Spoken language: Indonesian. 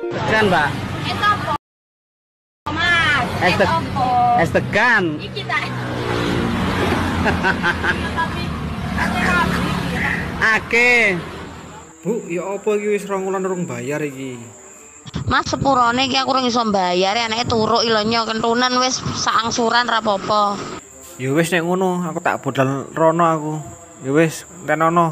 Tekan, Mbak. Es tekan. Ake. Bu, ya apa iki wis 2 wulan urung bayar iki. Mas sepurone iki aku ora iso mbayar, anake turu lho nyok kentunan wis saangsuran ra apa-apa. Ya wis nek ngono, aku tak budal rono aku. Ya wis, tenono.